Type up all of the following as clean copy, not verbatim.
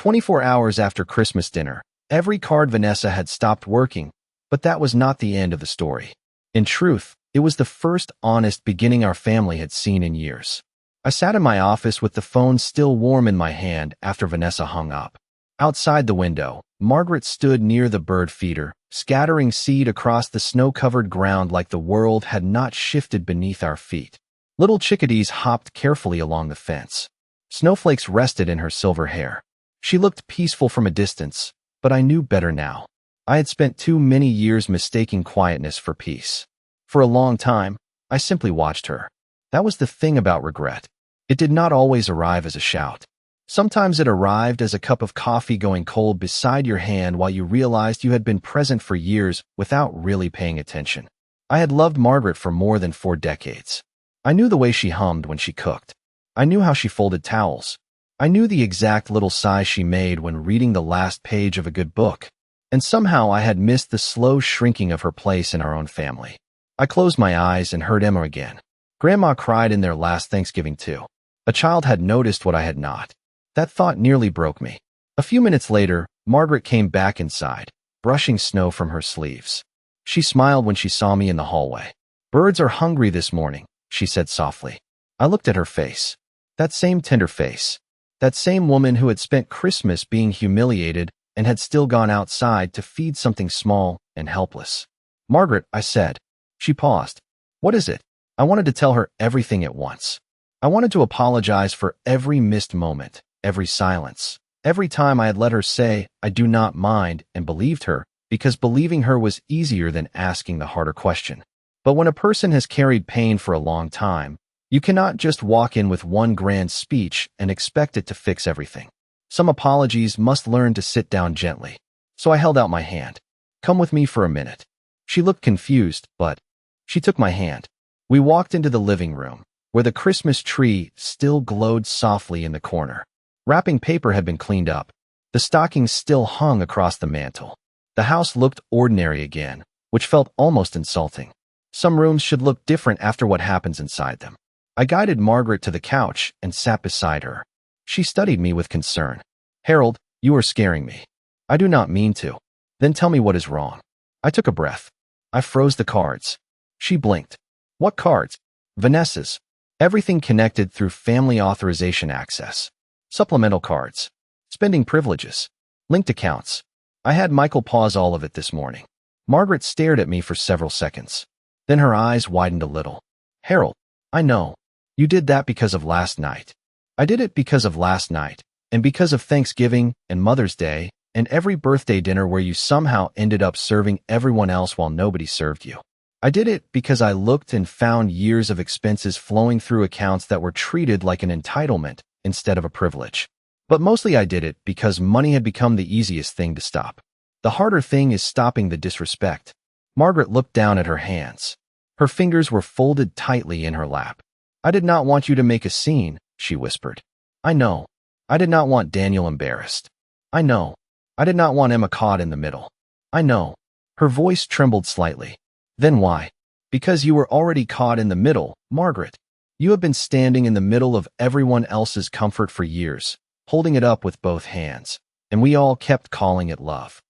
24 hours after Christmas dinner, every card Vanessa had stopped working, but that was not the end of the story. In truth, it was the first honest beginning our family had seen in years. I sat in my office with the phone still warm in my hand after Vanessa hung up. Outside the window, Margaret stood near the bird feeder, scattering seed across the snow-covered ground like the world had not shifted beneath our feet. Little chickadees hopped carefully along the fence. Snowflakes rested in her silver hair. She looked peaceful from a distance, but I knew better now. I had spent too many years mistaking quietness for peace. For a long time, I simply watched her. That was the thing about regret. It did not always arrive as a shout. Sometimes it arrived as a cup of coffee going cold beside your hand while you realized you had been present for years without really paying attention. I had loved Margaret for more than 4 decades. I knew the way she hummed when she cooked. I knew how she folded towels. I knew the exact little sigh she made when reading the last page of a good book. And somehow I had missed the slow shrinking of her place in our own family. I closed my eyes and heard Emma again. Grandma cried in there last Thanksgiving too. A child had noticed what I had not. That thought nearly broke me. A few minutes later, Margaret came back inside, brushing snow from her sleeves. She smiled when she saw me in the hallway. "Birds are hungry this morning," she said softly. I looked at her face. That same tender face. That same woman who had spent Christmas being humiliated and had still gone outside to feed something small and helpless. "Margaret," I said. She paused. "What is it?" I wanted to tell her everything at once. I wanted to apologize for every missed moment, every silence, every time I had let her say, "I do not mind," and believed her, because believing her was easier than asking the harder question. But when a person has carried pain for a long time, you cannot just walk in with one grand speech and expect it to fix everything. Some apologies must learn to sit down gently. So I held out my hand. "Come with me for a minute." She looked confused, but she took my hand. We walked into the living room, where the Christmas tree still glowed softly in the corner. Wrapping paper had been cleaned up. The stockings still hung across the mantel. The house looked ordinary again, which felt almost insulting. Some rooms should look different after what happens inside them. I guided Margaret to the couch and sat beside her. She studied me with concern. "Harold, you are scaring me." "I do not mean to." "Then tell me what is wrong." I took a breath. I froze the cards. She blinked. "What cards?" "Vanessa's. Everything connected through family authorization access. Supplemental cards. Spending privileges. Linked accounts." I had Michael pause all of it this morning. Margaret stared at me for several seconds. Then her eyes widened a little. "Harold, I know. You did that because of last night." "I did it because of last night, and because of Thanksgiving and Mother's Day, and every birthday dinner where you somehow ended up serving everyone else while nobody served you. I did it because I looked and found years of expenses flowing through accounts that were treated like an entitlement instead of a privilege. But mostly I did it because money had become the easiest thing to stop. The harder thing is stopping the disrespect." Margaret looked down at her hands. Her fingers were folded tightly in her lap. "I did not want you to make a scene," she whispered. "I know. I did not want Daniel embarrassed. I know. I did not want Emma caught in the middle. I know." Her voice trembled slightly. "Then why?" "Because you were already caught in the middle, Margaret. You have been standing in the middle of everyone else's comfort for years, holding it up with both hands, and we all kept calling it love."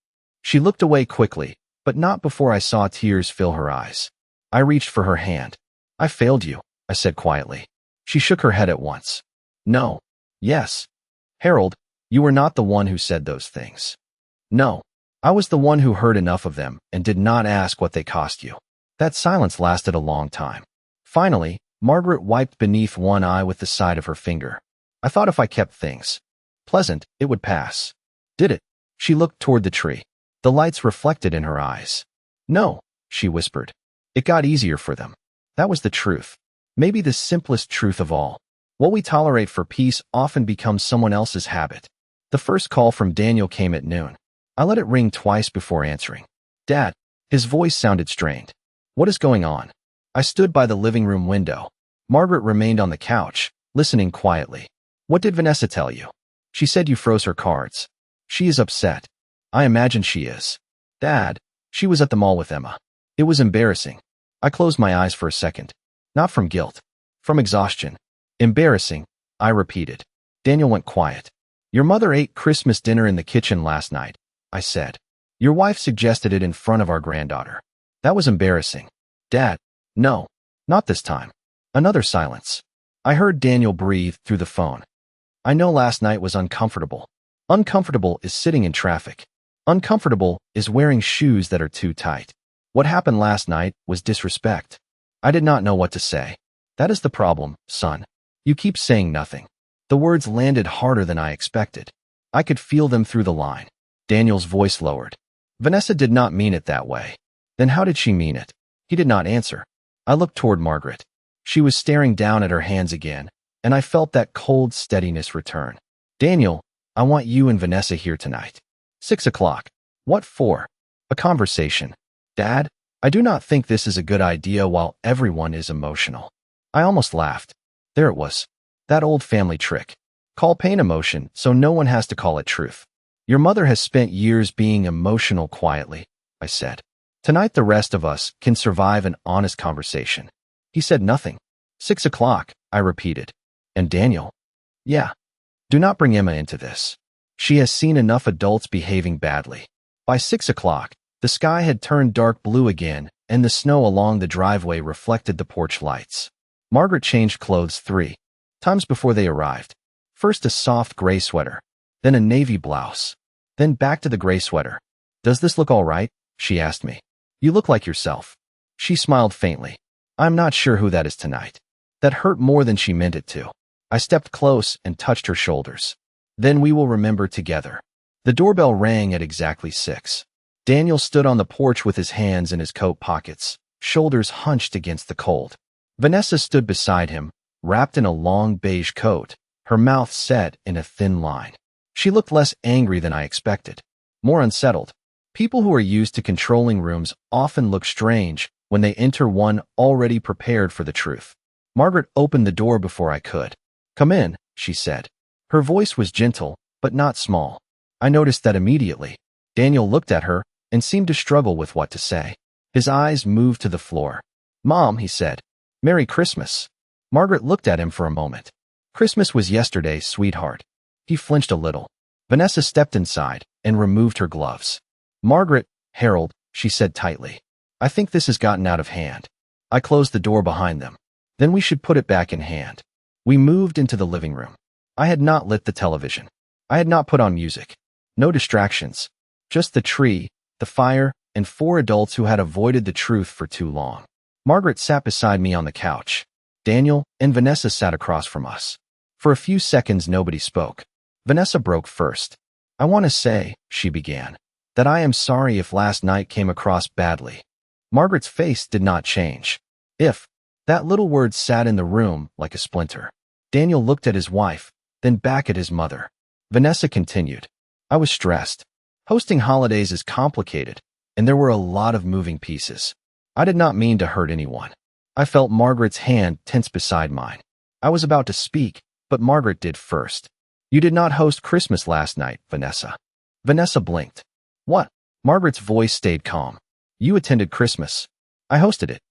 She looked away quickly, but not before I saw tears fill her eyes. I reached for her hand. "I failed you," I said quietly. She shook her head at once. "No. Yes. Harold, you were not the one who said those things. No. I was the one who heard enough of them and did not ask what they cost you." That silence lasted a long time. Finally, Margaret wiped beneath one eye with the side of her finger. "I thought if I kept things pleasant, it would pass." "Did it?" She looked toward the tree. The lights reflected in her eyes. "No," she whispered. "It got easier for them." That was the truth. Maybe the simplest truth of all. What we tolerate for peace often becomes someone else's habit. The first call from Daniel came at noon. I let it ring twice before answering. "Dad." His voice sounded strained. "What is going on?" I stood by the living room window. Margaret remained on the couch, listening quietly. "What did Vanessa tell you?" "She said you froze her cards." "She is upset." "I imagine she is." "Dad." "She was at the mall with Emma." "It was embarrassing." I closed my eyes for a second. Not from guilt. From exhaustion. "Embarrassing," I repeated. Daniel went quiet. Your mother ate Christmas dinner in the kitchen last night, I said. Your wife suggested it in front of our granddaughter. That was embarrassing. Dad, no, not this time. Another silence. I heard Daniel breathe through the phone. I know last night was uncomfortable. Uncomfortable is sitting in traffic. Uncomfortable is wearing shoes that are too tight. What happened last night was disrespect. I did not know what to say. That is the problem, son. You keep saying nothing. The words landed harder than I expected. I could feel them through the line. Daniel's voice lowered. Vanessa did not mean it that way. Then how did she mean it? He did not answer. I looked toward Margaret. She was staring down at her hands again, and I felt that cold steadiness return. Daniel, I want you and Vanessa here tonight. 6 o'clock. What for? A conversation. Dad, I do not think this is a good idea while everyone is emotional. I almost laughed. There it was. That old family trick. Call pain emotion so no one has to call it truth. Your mother has spent years being emotional quietly, I said. Tonight the rest of us can survive an honest conversation. He said nothing. 6 o'clock, I repeated. And Daniel? Yeah. Do not bring Emma into this. She has seen enough adults behaving badly. By 6 o'clock, the sky had turned dark blue again, and the snow along the driveway reflected the porch lights. Margaret changed clothes 3 times before they arrived. First a soft gray sweater, then a navy blouse, then back to the gray sweater. Does this look all right? She asked me. You look like yourself. She smiled faintly. I'm not sure who that is tonight. That hurt more than she meant it to. I stepped close and touched her shoulders. Then we will remember together. The doorbell rang at exactly 6. Daniel stood on the porch with his hands in his coat pockets, shoulders hunched against the cold. Vanessa stood beside him, wrapped in a long beige coat, her mouth set in a thin line. She looked less angry than I expected, more unsettled. People who are used to controlling rooms often look strange when they enter one already prepared for the truth. Margaret opened the door before I could. Come in, she said. Her voice was gentle, but not small. I noticed that immediately. Daniel looked at her and seemed to struggle with what to say. His eyes moved to the floor. Mom, he said. Merry Christmas. Margaret looked at him for a moment. Christmas was yesterday, sweetheart. He flinched a little. Vanessa stepped inside and removed her gloves. Margaret, Harold, she said tightly. I think this has gotten out of hand. I closed the door behind them. Then we should put it back in hand. We moved into the living room. I had not lit the television. I had not put on music. No distractions. Just the tree, the fire, and 4 adults who had avoided the truth for too long. Margaret sat beside me on the couch. Daniel and Vanessa sat across from us. For a few seconds, nobody spoke. Vanessa broke first. I want to say, she began, that I am sorry if last night came across badly. Margaret's face did not change. If, that little word sat in the room like a splinter. Daniel looked at his wife, then back at his mother. Vanessa continued. I was stressed. Hosting holidays is complicated, and there were a lot of moving pieces. I did not mean to hurt anyone. I felt Margaret's hand tense beside mine. I was about to speak, but Margaret did first. You did not host Christmas last night, Vanessa. Vanessa blinked. What? Margaret's voice stayed calm. You attended Christmas. I hosted it.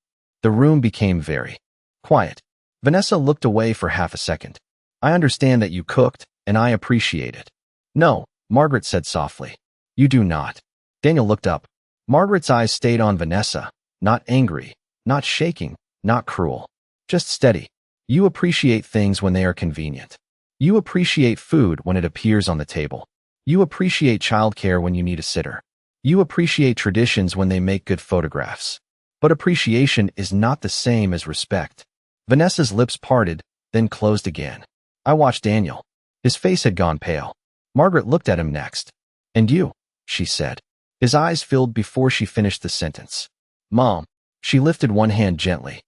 The room became very quiet. Vanessa looked away for half a second. I understand that you cooked, and I appreciate it. No, Margaret said softly. You do not. Daniel looked up. Margaret's eyes stayed on Vanessa, not angry, not shaking, not cruel. Just steady. You appreciate things when they are convenient. You appreciate food when it appears on the table. You appreciate childcare when you need a sitter. You appreciate traditions when they make good photographs. But appreciation is not the same as respect. Vanessa's lips parted, then closed again. I watched Daniel. His face had gone pale. Margaret looked at him next. And you, she said. His eyes filled before she finished the sentence. Mom, she lifted one hand gently.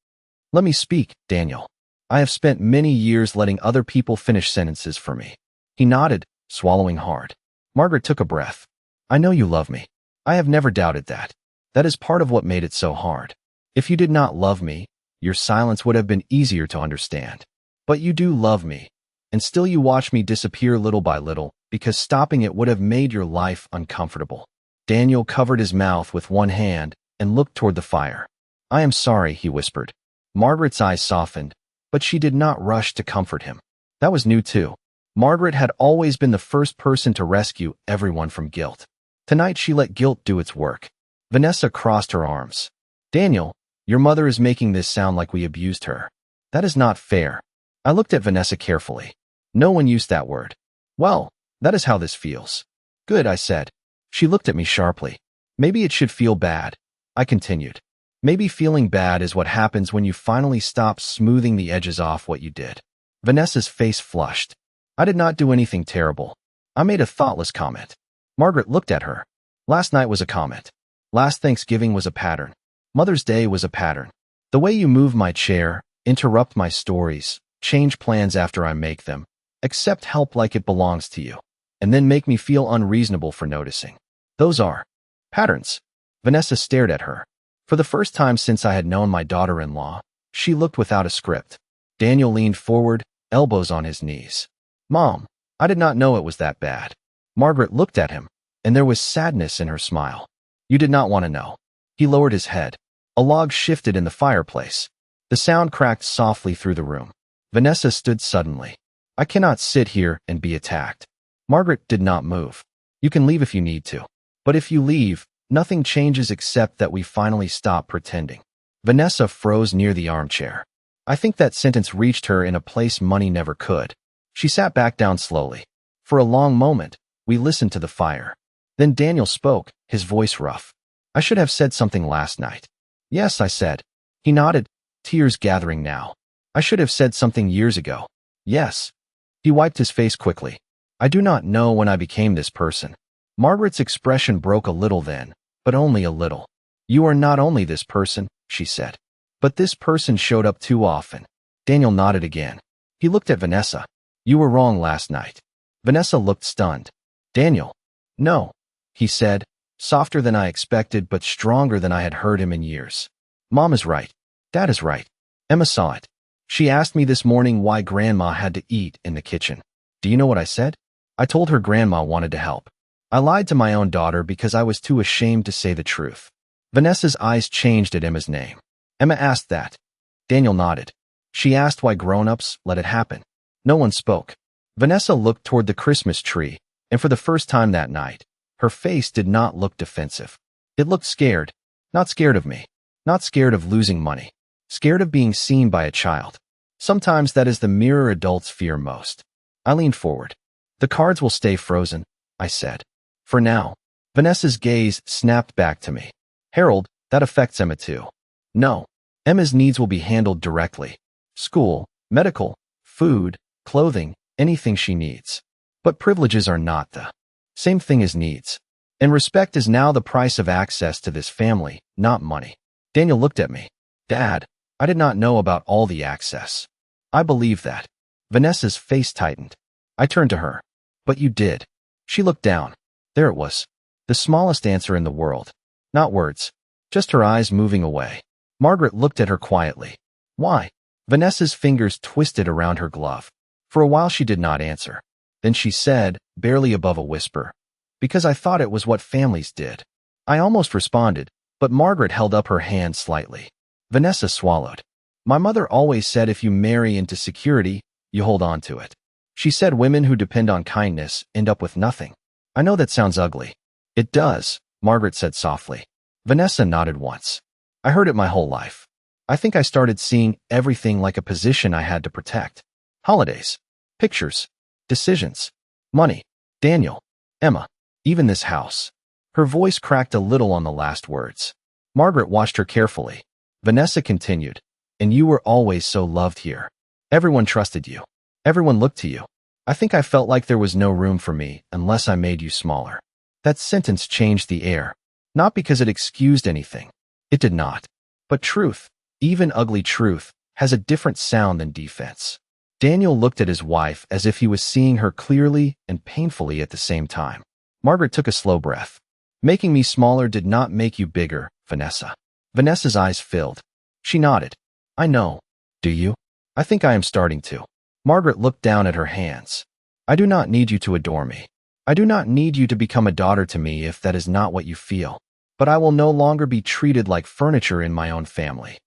Let me speak, Daniel. I have spent many years letting other people finish sentences for me. He nodded, swallowing hard. Margaret took a breath. I know you love me. I have never doubted that. That is part of what made it so hard. If you did not love me, your silence would have been easier to understand. But you do love me, and still you watch me disappear little by little, because stopping it would have made your life uncomfortable. Daniel covered his mouth with one hand and looked toward the fire. I am sorry, he whispered. Margaret's eyes softened, but she did not rush to comfort him. That was new too. Margaret had always been the first person to rescue everyone from guilt. Tonight she let guilt do its work. Vanessa crossed her arms. Daniel, your mother is making this sound like we abused her. That is not fair. I looked at Vanessa carefully. No one used that word. Well, that is how this feels. Good, I said. She looked at me sharply. Maybe it should feel bad. I continued. Maybe feeling bad is what happens when you finally stop smoothing the edges off what you did. Vanessa's face flushed. I did not do anything terrible. I made a thoughtless comment. Margaret looked at her. Last night was a comment. Last Thanksgiving was a pattern. Mother's Day was a pattern. The way you move my chair, interrupt my stories, change plans after I make them, accept help like it belongs to you, and then make me feel unreasonable for noticing. Those are patterns. Vanessa stared at her. For the first time since I had known my daughter-in-law, she looked without a script. Daniel leaned forward, elbows on his knees. Mom, I did not know it was that bad. Margaret looked at him, and there was sadness in her smile. You did not want to know. He lowered his head. A log shifted in the fireplace. The sound cracked softly through the room. Vanessa stood suddenly. I cannot sit here and be attacked. Margaret did not move. You can leave if you need to. But if you leave, nothing changes except that we finally stop pretending. Vanessa froze near the armchair. I think that sentence reached her in a place money never could. She sat back down slowly. For a long moment, we listened to the fire. Then Daniel spoke, his voice rough. I should have said something last night. Yes, I said. He nodded, tears gathering now. I should have said something years ago. Yes. He wiped his face quickly. I do not know when I became this person. Margaret's expression broke a little then, but only a little. You are not only this person, she said. But this person showed up too often. Daniel nodded again. He looked at Vanessa. You were wrong last night. Vanessa looked stunned. Daniel. No, he said, softer than I expected but stronger than I had heard him in years. Mom is right. Dad is right. Emma saw it. She asked me this morning why Grandma had to eat in the kitchen. Do you know what I said? I told her Grandma wanted to help. I lied to my own daughter because I was too ashamed to say the truth. Vanessa's eyes changed at Emma's name. Emma asked that. Daniel nodded. She asked why grown-ups let it happen. No one spoke. Vanessa looked toward the Christmas tree, and for the first time that night, her face did not look defensive. It looked scared. Not scared of me. Not scared of losing money. Scared of being seen by a child. Sometimes that is the mirror adults fear most. I leaned forward. The cards will stay frozen, I said. For now. Vanessa's gaze snapped back to me. Harold, that affects Emma too. No. Emma's needs will be handled directly. School, medical, food, clothing, anything she needs. But privileges are not the same thing as needs. And respect is now the price of access to this family, not money. Daniel looked at me. Dad, I did not know about all the access. I believe that. Vanessa's face tightened. I turned to her. But you did. She looked down. There it was. The smallest answer in the world. Not words. Just her eyes moving away. Margaret looked at her quietly. Why? Vanessa's fingers twisted around her glove. For a while she did not answer. Then she said, barely above a whisper, because I thought it was what families did. I almost responded, but Margaret held up her hand slightly. Vanessa swallowed. My mother always said if you marry into security, you hold on to it. She said women who depend on kindness end up with nothing. I know that sounds ugly. It does, Margaret said softly. Vanessa nodded once. I heard it my whole life. I think I started seeing everything like a position I had to protect. Holidays, pictures, decisions, money, Daniel, Emma, even this house. Her voice cracked a little on the last words. Margaret watched her carefully. Vanessa continued, and you were always so loved here. Everyone trusted you. Everyone looked to you. I think I felt like there was no room for me unless I made you smaller. That sentence changed the air. Not because it excused anything. It did not. But truth, even ugly truth, has a different sound than defense. Daniel looked at his wife as if he was seeing her clearly and painfully at the same time. Margaret took a slow breath. Making me smaller did not make you bigger, Vanessa. Vanessa's eyes filled. She nodded. I know. Do you? I think I am starting to. Margaret looked down at her hands. I do not need you to adore me. I do not need you to become a daughter to me if that is not what you feel. But I will no longer be treated like furniture in my own family.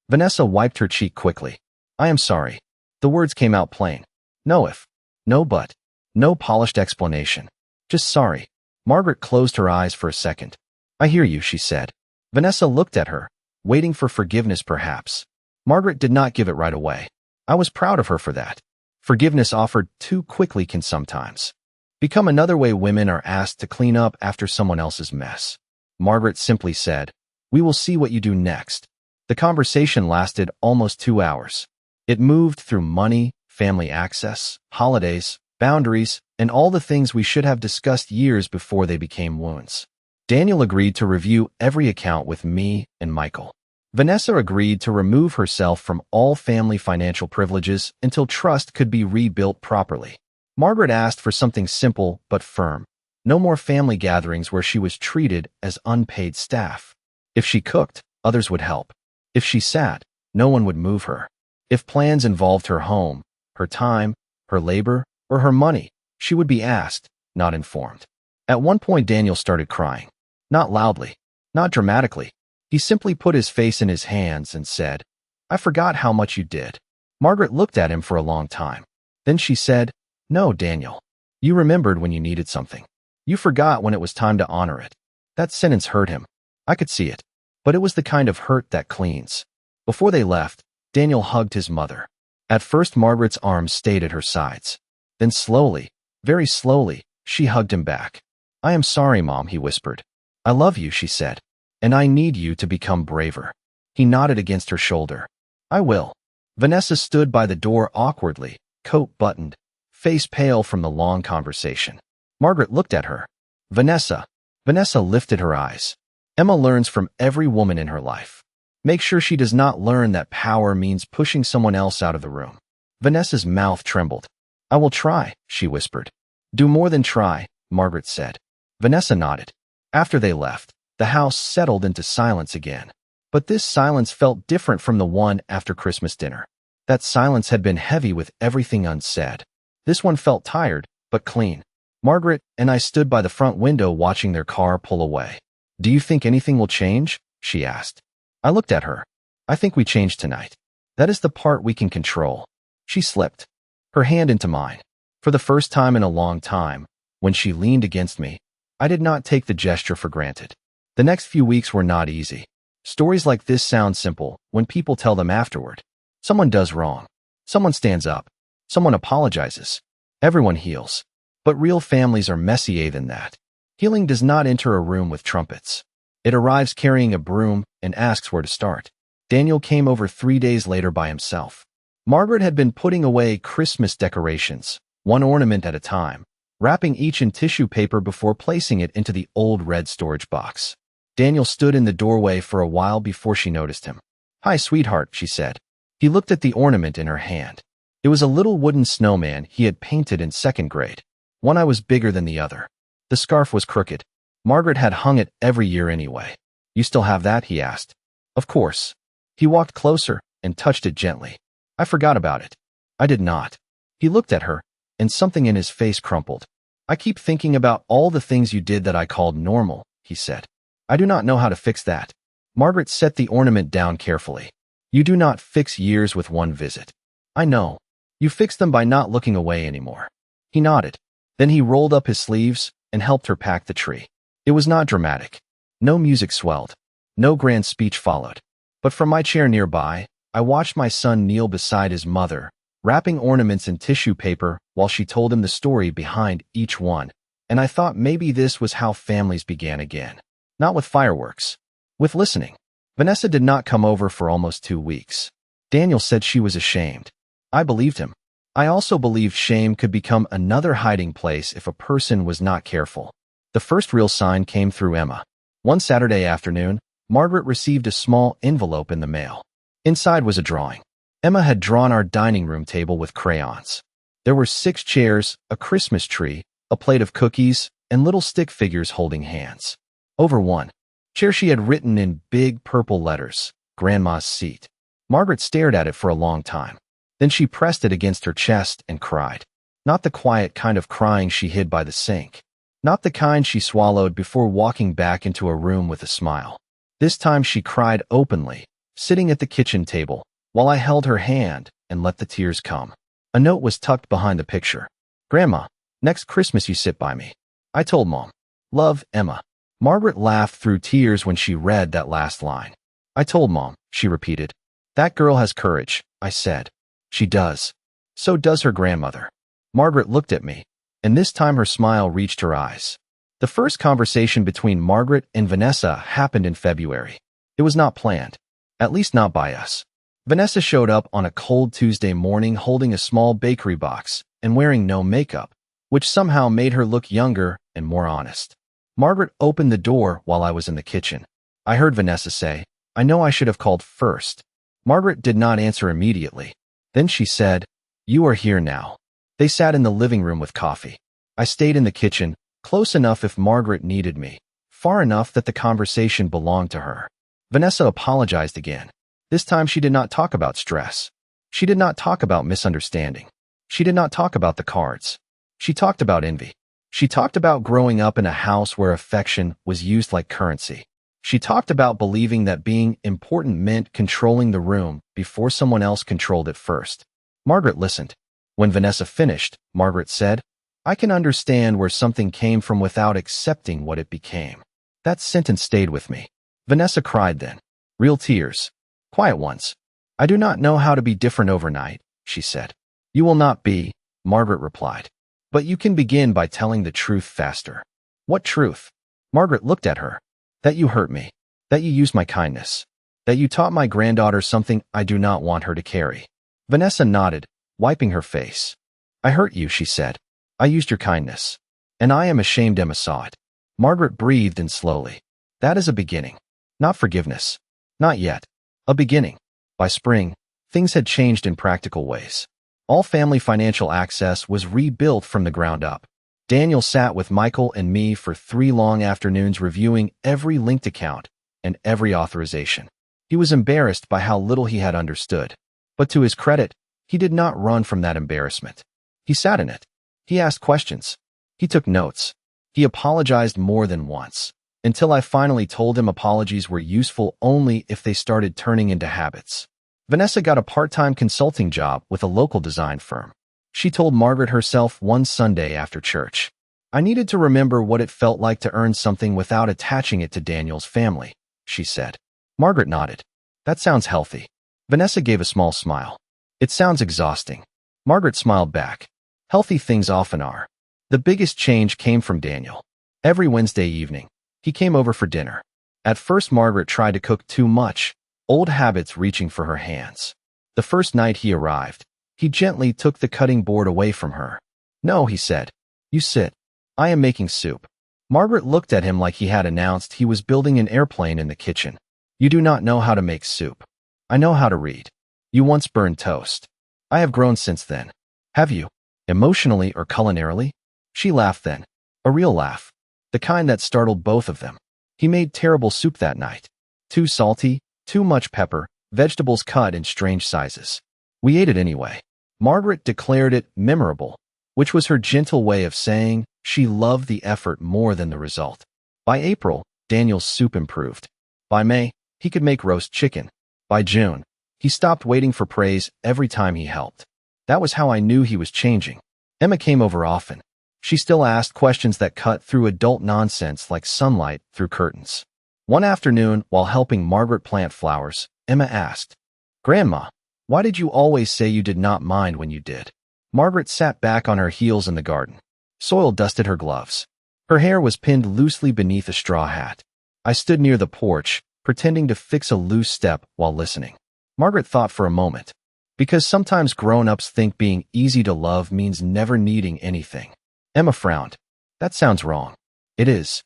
Vanessa wiped her cheek quickly. I am sorry. The words came out plain. No if. No but. No polished explanation. Just sorry. Margaret closed her eyes for a second. I hear you, she said. Vanessa looked at her, waiting for forgiveness perhaps. Margaret did not give it right away. I was proud of her for that. Forgiveness offered too quickly can sometimes become another way women are asked to clean up after someone else's mess. Margaret simply said, "We will see what you do next." The conversation lasted almost 2 hours. It moved through money, family access, holidays, boundaries, and all the things we should have discussed years before they became wounds. Daniel agreed to review every account with me and Michael. Vanessa agreed to remove herself from all family financial privileges until trust could be rebuilt properly. Margaret asked for something simple but firm. No more family gatherings where she was treated as unpaid staff. If she cooked, others would help. If she sat, no one would move her. If plans involved her home, her time, her labor, or her money, she would be asked, not informed. At one point, Daniel started crying. Not loudly, not dramatically. He simply put his face in his hands and said, "I forgot how much you did." Margaret looked at him for a long time. Then she said, "No, Daniel. You remembered when you needed something. You forgot when it was time to honor it." That sentence hurt him. I could see it. But it was the kind of hurt that cleans. Before they left, Daniel hugged his mother. At first, Margaret's arms stayed at her sides. Then slowly, very slowly, she hugged him back. "I am sorry, Mom," he whispered. "I love you," she said. "And I need you to become braver." He nodded against her shoulder. "I will." Vanessa stood by the door awkwardly, coat buttoned, face pale from the long conversation. Margaret looked at her. Vanessa. Vanessa lifted her eyes. Emma learns from every woman in her life. Make sure she does not learn that power means pushing someone else out of the room. Vanessa's mouth trembled. "I will try," she whispered. "Do more than try," Margaret said. Vanessa nodded. After they left, the house settled into silence again. But this silence felt different from the one after Christmas dinner. That silence had been heavy with everything unsaid. This one felt tired, but clean. Margaret and I stood by the front window watching their car pull away. "Do you think anything will change?" she asked. I looked at her. "I think we change tonight. That is the part we can control." She slipped her hand into mine. For the first time in a long time, when she leaned against me, I did not take the gesture for granted. The next few weeks were not easy. Stories like this sound simple when people tell them afterward. Someone does wrong. Someone stands up. Someone apologizes. Everyone heals. But real families are messier than that. Healing does not enter a room with trumpets. It arrives carrying a broom and asks where to start. Daniel came over 3 days later by himself. Margaret had been putting away Christmas decorations, one ornament at a time, wrapping each in tissue paper before placing it into the old red storage box. Daniel stood in the doorway for a while before she noticed him. "Hi, sweetheart," she said. He looked at the ornament in her hand. It was a little wooden snowman he had painted in 2nd grade. One eye was bigger than the other. The scarf was crooked. Margaret had hung it every year anyway. "You still have that?" he asked. "Of course." He walked closer and touched it gently. "I forgot about it." I did not. He looked at her, and something in his face crumpled. "I keep thinking about all the things you did that I called normal," he said. "I do not know how to fix that." Margaret set the ornament down carefully. "You do not fix years with one visit." "I know. You fix them by not looking away anymore." He nodded. Then he rolled up his sleeves and helped her pack the tree. It was not dramatic. No music swelled. No grand speech followed. But from my chair nearby, I watched my son kneel beside his mother, wrapping ornaments in tissue paper while she told him the story behind each one. And I thought maybe this was how families began again. Not with fireworks. With listening. Vanessa did not come over for almost 2 weeks. Daniel said she was ashamed. I believed him. I also believed shame could become another hiding place if a person was not careful. The first real sign came through Emma. One Saturday afternoon, Margaret received a small envelope in the mail. Inside was a drawing. Emma had drawn our dining room table with crayons. There were 6 chairs, a Christmas tree, a plate of cookies, and little stick figures holding hands. Over one chair she had written in big purple letters, "Grandma's seat." Margaret stared at it for a long time. Then she pressed it against her chest and cried. Not the quiet kind of crying she hid by the sink. Not the kind she swallowed before walking back into a room with a smile. This time she cried openly, sitting at the kitchen table, while I held her hand and let the tears come. A note was tucked behind the picture. "Grandma, Next Christmas you sit by me. I told Mom. Love, Emma. Margaret laughed through tears when she read that last line. I told Mom, she repeated. That girl has courage, I said. She does. So does her grandmother. Margaret looked at me, and this time her smile reached her eyes. The first conversation between Margaret and Vanessa happened in February. It was not planned, at least not by us. Vanessa showed up on a cold Tuesday morning holding a small bakery box and wearing no makeup, which somehow made her look younger and more honest. Margaret opened the door while I was in the kitchen. I heard Vanessa say, I know I should have called first. Margaret did not answer immediately. Then she said, You are here now. They sat in the living room with coffee. I stayed in the kitchen, close enough if Margaret needed me, far enough that the conversation belonged to her. Vanessa apologized again. This time she did not talk about stress. She did not talk about misunderstanding. She did not talk about the cards. She talked about envy. She talked about growing up in a house where affection was used like currency. She talked about believing that being important meant controlling the room before someone else controlled it first. Margaret listened. When Vanessa finished, Margaret said, I can understand where something came from without accepting what it became. That sentence stayed with me. Vanessa cried then. Real tears. Quiet ones. I do not know how to be different overnight, she said. You will not be, Margaret replied. But you can begin by telling the truth faster. What truth? Margaret looked at her. That you hurt me. That you used my kindness. That you taught my granddaughter something I do not want her to carry. Vanessa nodded, wiping her face. I hurt you, she said. I used your kindness. And I am ashamed Emma saw it. Margaret breathed in slowly. That is a beginning. Not forgiveness. Not yet. A beginning. By spring, things had changed in practical ways. All family financial access was rebuilt from the ground up. Daniel sat with Michael and me for 3 long afternoons reviewing every linked account and every authorization. He was embarrassed by how little he had understood. But to his credit, he did not run from that embarrassment. He sat in it. He asked questions. He took notes. He apologized more than once, until I finally told him apologies were useful only if they started turning into habits. Vanessa got a part-time consulting job with a local design firm. She told Margaret herself one Sunday after church, I needed to remember what it felt like to earn something without attaching it to Daniel's family, she said. Margaret nodded. That sounds healthy. Vanessa gave a small smile. It sounds exhausting. Margaret smiled back. Healthy things often are. The biggest change came from Daniel. Every Wednesday evening, he came over for dinner. At first, Margaret tried to cook too much, old habits reaching for her hands. The first night he arrived, he gently took the cutting board away from her. No, he said. You sit. I am making soup. Margaret looked at him like he had announced he was building an airplane in the kitchen. You do not know how to make soup. I know how to read. You once burned toast. I have grown since then. Have you? Emotionally or culinarily? She laughed then. A real laugh. The kind that startled both of them. He made terrible soup that night. Too salty, too much pepper, vegetables cut in strange sizes. We ate it anyway. Margaret declared it memorable, which was her gentle way of saying she loved the effort more than the result. By April, Daniel's soup improved. By May, he could make roast chicken. By June, he stopped waiting for praise every time he helped. That was how I knew he was changing. Emma came over often. She still asked questions that cut through adult nonsense like sunlight through curtains. One afternoon, while helping Margaret plant flowers, Emma asked, Grandma, why did you always say you did not mind when you did? Margaret sat back on her heels in the garden. Soil dusted her gloves. Her hair was pinned loosely beneath a straw hat. I stood near the porch, pretending to fix a loose step while listening. Margaret thought for a moment. Because sometimes grown-ups think being easy to love means never needing anything. Emma frowned. That sounds wrong. It is.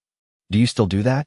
Do you still do that?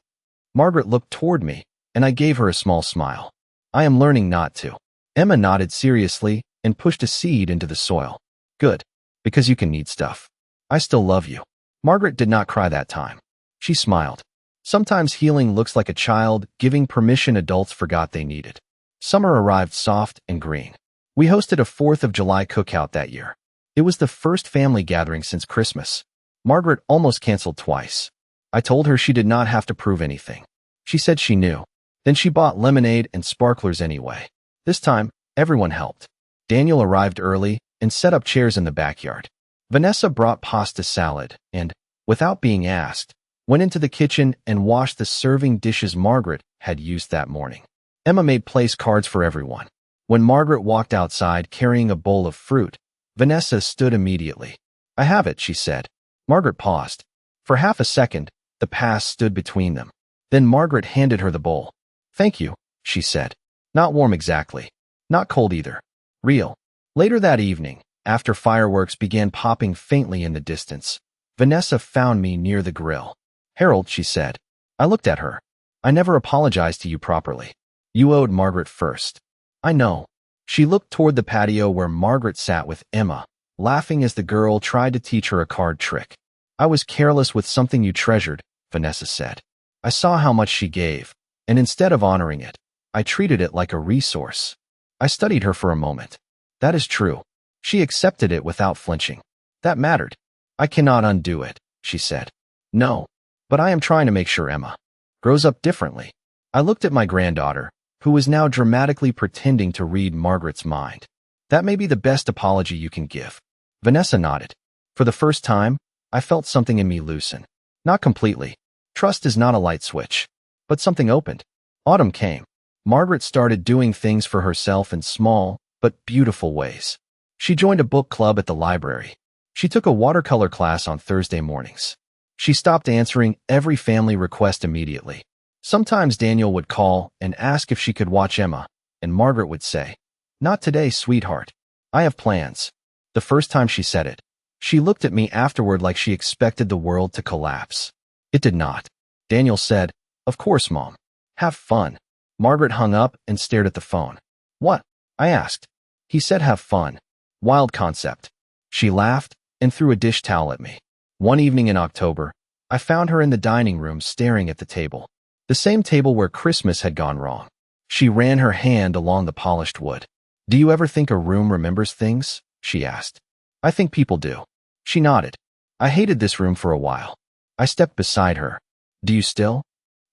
Margaret looked toward me, and I gave her a small smile. I am learning not to. Emma nodded seriously and pushed a seed into the soil. Good. Because you can need stuff. I still love you. Margaret did not cry that time. She smiled. Sometimes healing looks like a child giving permission adults forgot they needed. Summer arrived soft and green. We hosted a 4th of July cookout that year. It was the first family gathering since Christmas. Margaret almost canceled twice. I told her she did not have to prove anything. She said she knew. Then she bought lemonade and sparklers anyway. This time, everyone helped. Daniel arrived early and set up chairs in the backyard. Vanessa brought pasta salad and, without being asked, went into the kitchen and washed the serving dishes Margaret had used that morning. Emma made place cards for everyone. When Margaret walked outside carrying a bowl of fruit, Vanessa stood immediately. "I have it," she said. Margaret paused. For half a second, the past stood between them. Then Margaret handed her the bowl. "Thank you," she said. "Not warm exactly. Not cold either. Real." Later that evening, after fireworks began popping faintly in the distance, Vanessa found me near the grill. "Harold," she said. I looked at her. "I never apologized to you properly. You owed Margaret first." "I know." She looked toward the patio where Margaret sat with Emma, laughing as the girl tried to teach her a card trick. "I was careless with something you treasured," Vanessa said. "I saw how much she gave, and instead of honoring it, I treated it like a resource." I studied her for a moment. "That is true." She accepted it without flinching. "That mattered." "I cannot undo it," she said. "No, but I am trying to make sure Emma grows up differently." I looked at my granddaughter, who was now dramatically pretending to read Margaret's mind. "That may be the best apology you can give." Vanessa nodded. For the first time, I felt something in me loosen. Not completely. Trust is not a light switch. But something opened. Autumn came. Margaret started doing things for herself in small, but beautiful ways. She joined a book club at the library. She took a watercolor class on Thursday mornings. She stopped answering every family request immediately. Sometimes Daniel would call and ask if she could watch Emma, and Margaret would say, "Not today, sweetheart. I have plans." The first time she said it, she looked at me afterward like she expected the world to collapse. It did not. Daniel said, "Of course, Mom. Have fun." Margaret hung up and stared at the phone. "What?" I asked. "He said have fun. Wild concept." She laughed and threw a dish towel at me. One evening in October, I found her in the dining room staring at the table. The same table where Christmas had gone wrong. She ran her hand along the polished wood. "Do you ever think a room remembers things?" she asked. "I think people do." She nodded. "I hated this room for a while." I stepped beside her. "Do you still?"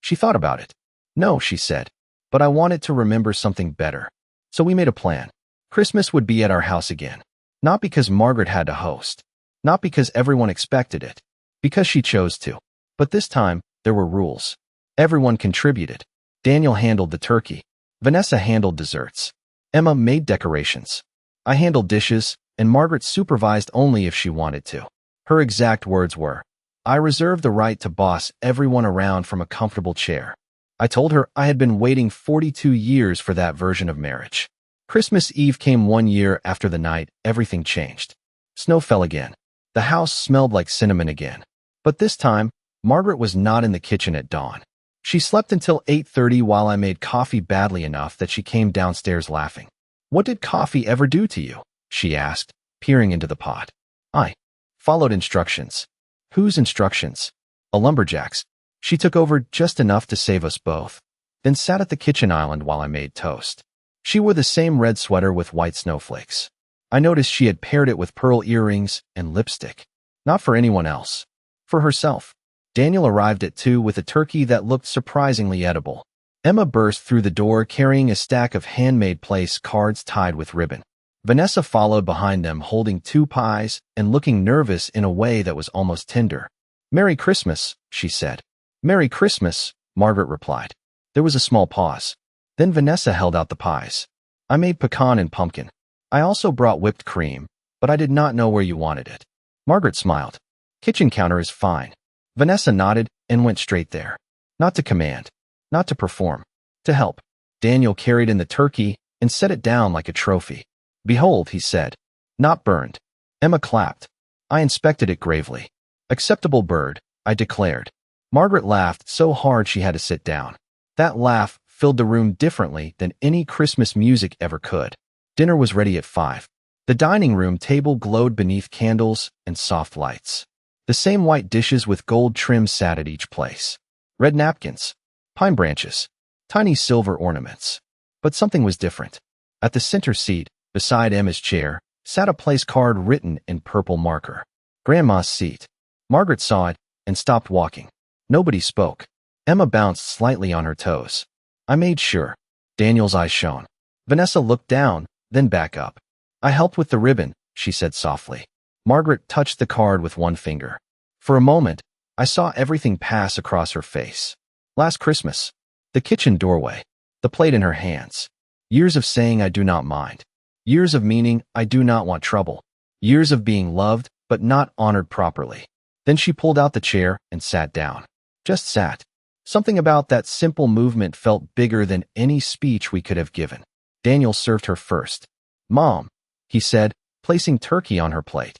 She thought about it. "No," she said, "but I wanted to remember something better." So we made a plan. Christmas would be at our house again. Not because Margaret had to host. Not because everyone expected it. Because she chose to. But this time, there were rules. Everyone contributed. Daniel handled the turkey. Vanessa handled desserts. Emma made decorations. I handled dishes, and Margaret supervised only if she wanted to. Her exact words were, "I reserve the right to boss everyone around from a comfortable chair." I told her I had been waiting 42 years for that version of marriage. Christmas Eve came 1 year after the night everything changed. Snow fell again. The house smelled like cinnamon again. But this time, Margaret was not in the kitchen at dawn. She slept until 8:30 while I made coffee badly enough that she came downstairs laughing. "What did coffee ever do to you?" she asked, peering into the pot. I followed instructions. Whose instructions? A lumberjack's. She took over just enough to save us both, then sat at the kitchen island while I made toast. She wore the same red sweater with white snowflakes. I noticed she had paired it with pearl earrings and lipstick. Not for anyone else. For herself. Daniel arrived at 2 with a turkey that looked surprisingly edible. Emma burst through the door carrying a stack of handmade place cards tied with ribbon. Vanessa followed behind them holding 2 pies and looking nervous in a way that was almost tender. "Merry Christmas," she said. "Merry Christmas," Margaret replied. There was a small pause. Then Vanessa held out the pies. "I made pecan and pumpkin. I also brought whipped cream, but I did not know where you wanted it." Margaret smiled. "Kitchen counter is fine." Vanessa nodded and went straight there. Not to command. Not to perform. To help. Daniel carried in the turkey and set it down like a trophy. "Behold," he said. "Not burned." Emma clapped. I inspected it gravely. "Acceptable bird," I declared. Margaret laughed so hard she had to sit down. That laugh filled the room differently than any Christmas music ever could. Dinner was ready at 5. The dining room table glowed beneath candles and soft lights. The same white dishes with gold trim sat at each place. Red napkins, pine branches, tiny silver ornaments. But something was different. At the center seat, beside Emma's chair, sat a place card written in purple marker. "Grandma's seat." Margaret saw it and stopped walking. Nobody spoke. Emma bounced slightly on her toes. I made sure. Daniel's eyes shone. Vanessa looked down, then back up. "I helped with the ribbon," she said softly. Margaret touched the card with one finger. For a moment, I saw everything pass across her face. Last Christmas. The kitchen doorway. The plate in her hands. Years of saying I do not mind. Years of meaning I do not want trouble. Years of being loved, but not honored properly. Then she pulled out the chair and sat down. Just sat. Something about that simple movement felt bigger than any speech we could have given. Daniel served her first. Mom, he said, placing turkey on her plate.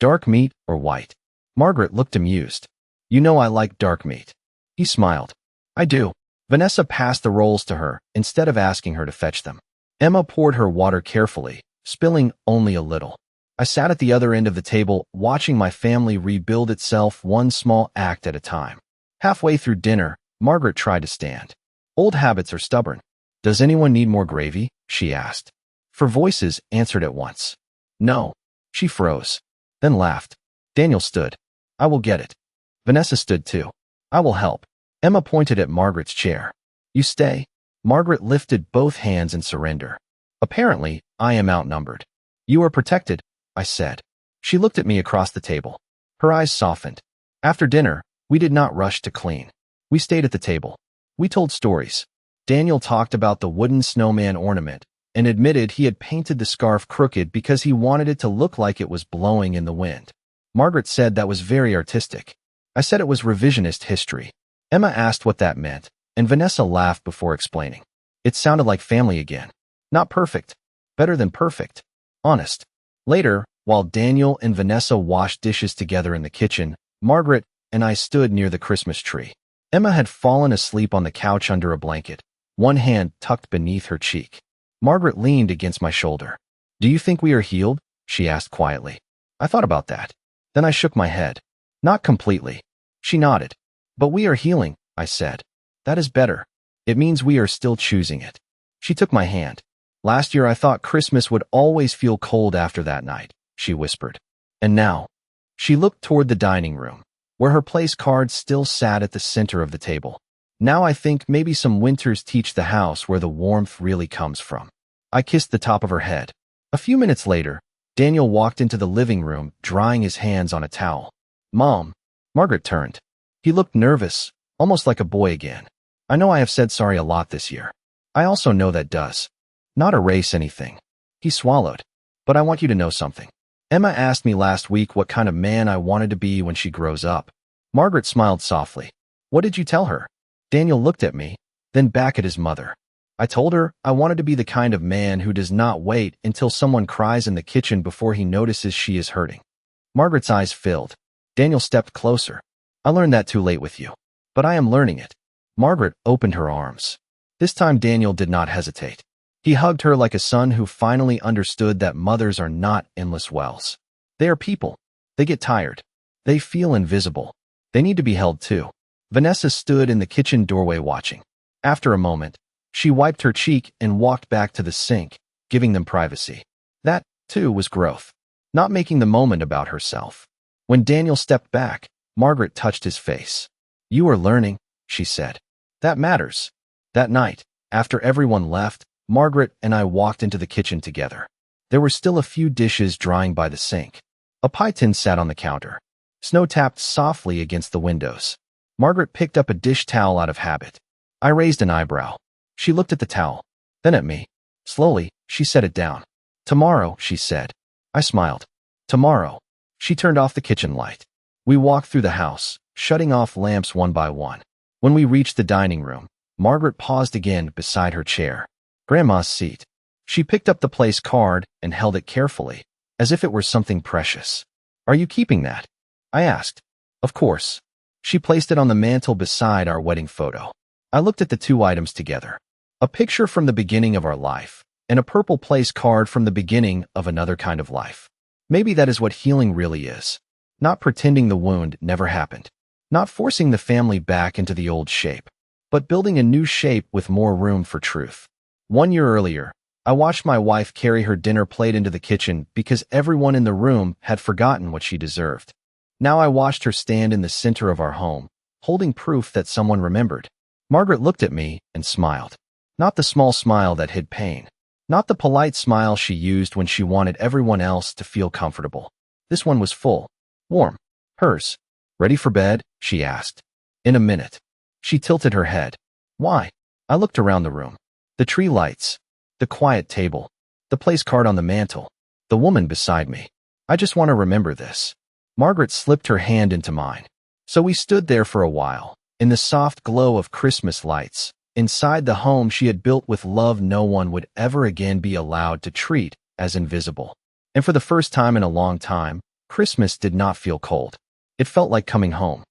Dark meat or white? Margaret looked amused. You know I like dark meat. He smiled. I do. Vanessa passed the rolls to her instead of asking her to fetch them. Emma poured her water carefully, spilling only a little. I sat at the other end of the table, watching my family rebuild itself one small act at a time. Halfway through dinner, Margaret tried to stand. Old habits are stubborn. Does anyone need more gravy? She asked. Four voices answered at once. No. She froze, then laughed. Daniel stood. I will get it. Vanessa stood too. I will help. Emma pointed at Margaret's chair. You stay. Margaret lifted both hands in surrender. Apparently, I am outnumbered. You are protected, I said. She looked at me across the table. Her eyes softened. After dinner, we did not rush to clean. We stayed at the table. We told stories. Daniel talked about the wooden snowman ornament and admitted he had painted the scarf crooked because he wanted it to look like it was blowing in the wind. Margaret said that was very artistic. I said it was revisionist history. Emma asked what that meant, and Vanessa laughed before explaining. It sounded like family again. Not perfect. Better than perfect. Honest. Later, while Daniel and Vanessa washed dishes together in the kitchen, Margaret and I stood near the Christmas tree. Emma had fallen asleep on the couch under a blanket, one hand tucked beneath her cheek. Margaret leaned against my shoulder. Do you think we are healed? She asked quietly. I thought about that. Then I shook my head. Not completely. She nodded. But we are healing, I said. That is better. It means we are still choosing it. She took my hand. Last year I thought Christmas would always feel cold after that night, she whispered. And now? She looked toward the dining room, where her place card still sat at the center of the table. Now I think maybe some winters teach the house where the warmth really comes from. I kissed the top of her head. A few minutes later, Daniel walked into the living room, drying his hands on a towel. Mom. Margaret turned. He looked nervous, almost like a boy again. I know I have said sorry a lot this year. I also know that does not erase anything. He swallowed. But I want you to know something. Emma asked me last week what kind of man I wanted to be when she grows up. Margaret smiled softly. What did you tell her? Daniel looked at me, then back at his mother. I told her I wanted to be the kind of man who does not wait until someone cries in the kitchen before he notices she is hurting. Margaret's eyes filled. Daniel stepped closer. I learned that too late with you. But I am learning it. Margaret opened her arms. This time Daniel did not hesitate. He hugged her like a son who finally understood that mothers are not endless wells. They are people. They get tired. They feel invisible. They need to be held too. Vanessa stood in the kitchen doorway watching. After a moment, she wiped her cheek and walked back to the sink, giving them privacy. That, too, was growth. Not making the moment about herself. When Daniel stepped back, Margaret touched his face. You are learning, she said. That matters. That night, after everyone left, Margaret and I walked into the kitchen together. There were still a few dishes drying by the sink. A pie tin sat on the counter. Snow tapped softly against the windows. Margaret picked up a dish towel out of habit. I raised an eyebrow. She looked at the towel, then at me. Slowly, she set it down. Tomorrow, she said. I smiled. Tomorrow. She turned off the kitchen light. We walked through the house, shutting off lamps one by one. When we reached the dining room, Margaret paused again beside her chair. Grandma's seat. She picked up the place card and held it carefully, as if it were something precious. Are you keeping that? I asked. Of course. She placed it on the mantel beside our wedding photo. I looked at the two items together. A picture from the beginning of our life, and a purple place card from the beginning of another kind of life. Maybe that is what healing really is. Not pretending the wound never happened. Not forcing the family back into the old shape, but building a new shape with more room for truth. 1 year earlier, I watched my wife carry her dinner plate into the kitchen because everyone in the room had forgotten what she deserved. Now I watched her stand in the center of our home, holding proof that someone remembered. Margaret looked at me and smiled. Not the small smile that hid pain. Not the polite smile she used when she wanted everyone else to feel comfortable. This one was full, warm. Hers. Ready for bed? She asked. In a minute. She tilted her head. Why? I looked around the room. The tree lights. The quiet table. The place card on the mantel. The woman beside me. I just want to remember this. Margaret slipped her hand into mine. So we stood there for a while, in the soft glow of Christmas lights, inside the home she had built with love no one would ever again be allowed to treat as invisible. And for the first time in a long time, Christmas did not feel cold. It felt like coming home.